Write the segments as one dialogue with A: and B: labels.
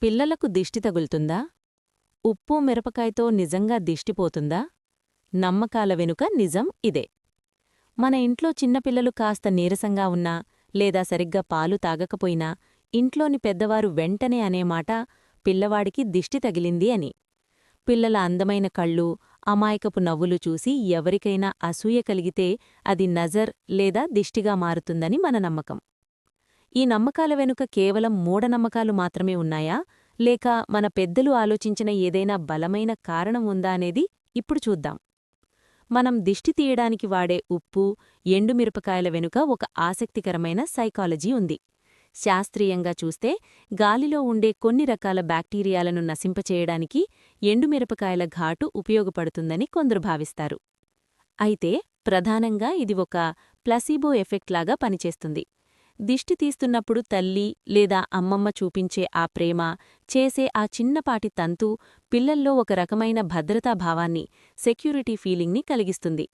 A: పిల్లలకు దిష్టి తగులుతుందా? ఉప్పు మిరపకాయతో నిజంగా దిష్టిపోతుందా? నమ్మకాల వెనుక నిజం ఇదే. మన ఇంట్లో చిన్నపిల్లలు కాస్త నీరసంగా ఉన్నా లేదా సరిగ్గా పాలు తాగకపోయినా ఇంట్లోని పెద్దవారు వెంటనే అనే మాట పిల్లవాడికి దిష్టి తగిలింది అని. పిల్లల అందమైన కళ్ళు, అమాయకపు నవ్వులు చూసి ఎవరికైనా అసూయ కలిగితే అది నజర్ లేదా దిష్టిగా మారుతుందని మన నమ్మకం. ఈ నమ్మకాల వెనుక కేవలం మూఢనమ్మకాలు మాత్రమే ఉన్నాయా, లేక మన పెద్దలు ఆలోచించిన ఏదైనా బలమైన కారణం ఉందా అనేది ఇప్పుడు చూద్దాం. మనం దిష్టి తీయడానికి వాడే ఉప్పు, ఎండుమిరపకాయల వెనుక ఒక ఆసక్తికరమైన సైకాలజీ ఉంది. శాస్త్రీయంగా చూస్తే గాలిలో ఉండే కొన్ని రకాల బ్యాక్టీరియాలను నశింపచేయడానికి ఎండుమిరపకాయల ఘాటు ఉపయోగపడుతుందని కొందరు భావిస్తారు. అయితే ప్రధానంగా ఇది ఒక ప్లసీబో ఎఫెక్ట్ లాగా పనిచేస్తుంది. దిష్టి తీస్తున్నప్పుడు తల్లి లేదా అమ్మమ్మ చూపించే ఆ ప్రేమ, చేసే ఆ చిన్నపాటి తంతు పిల్లల్లో ఒక రకమైన భద్రతాభావాన్ని, సెక్యూరిటీ ఫీలింగ్ని కలిగిస్తుంది.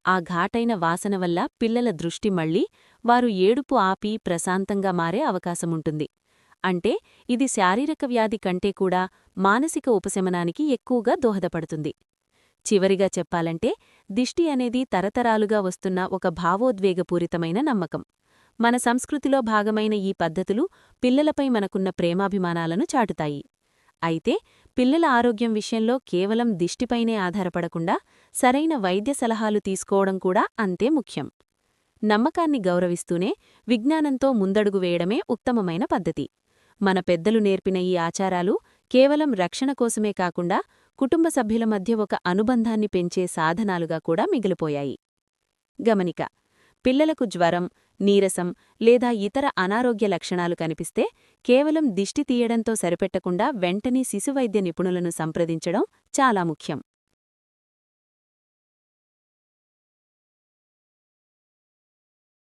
A: ఆ ఘాటైన వాసన వల్ల పిల్లల దృష్టి మళ్లీ వారు ఏడుపు ఆపి ప్రశాంతంగా మారే అవకాశముంటుంది. అంటే ఇది శారీరక వ్యాధి కంటే కూడా మానసిక ఉపశమనానికి ఎక్కువగా దోహదపడుతుంది. చివరిగా చెప్పాలంటే దిష్టి అనేది తరతరాలుగా వస్తున్న ఒక భావోద్వేగపూరితమైన నమ్మకం. మన సంస్కృతిలో భాగమైన ఈ పద్ధతులు పిల్లలపై మనకున్న ప్రేమాభిమానాలను చాటుతాయి. అయితే పిల్లల ఆరోగ్యం విషయంలో కేవలం దిష్టిపైనే ఆధారపడకుండా సరైన వైద్య సలహాలు తీసుకోవడం కూడా అంతే ముఖ్యం. నమ్మకాన్ని గౌరవిస్తూనే విజ్ఞానంతో ముందడుగు వేయడమే ఉత్తమమైన పద్ధతి. మన పెద్దలు నేర్పిన ఈ ఆచారాలు కేవలం రక్షణ కోసమే కాకుండా కుటుంబ సభ్యుల మధ్య ఒక అనుబంధాన్ని పెంచే సాధనాలుగా కూడా మిగిలిపోయాయి. గమనిక: పిల్లలకు జ్వరం, నీరసం లేదా ఇతర అనారోగ్య లక్షణాలు కనిపిస్తే కేవలం దిష్టి తీయడంతో సరిపెట్టకుండా వెంటనే శిశువైద్య నిపుణులను సంప్రదించడం చాలా ముఖ్యం.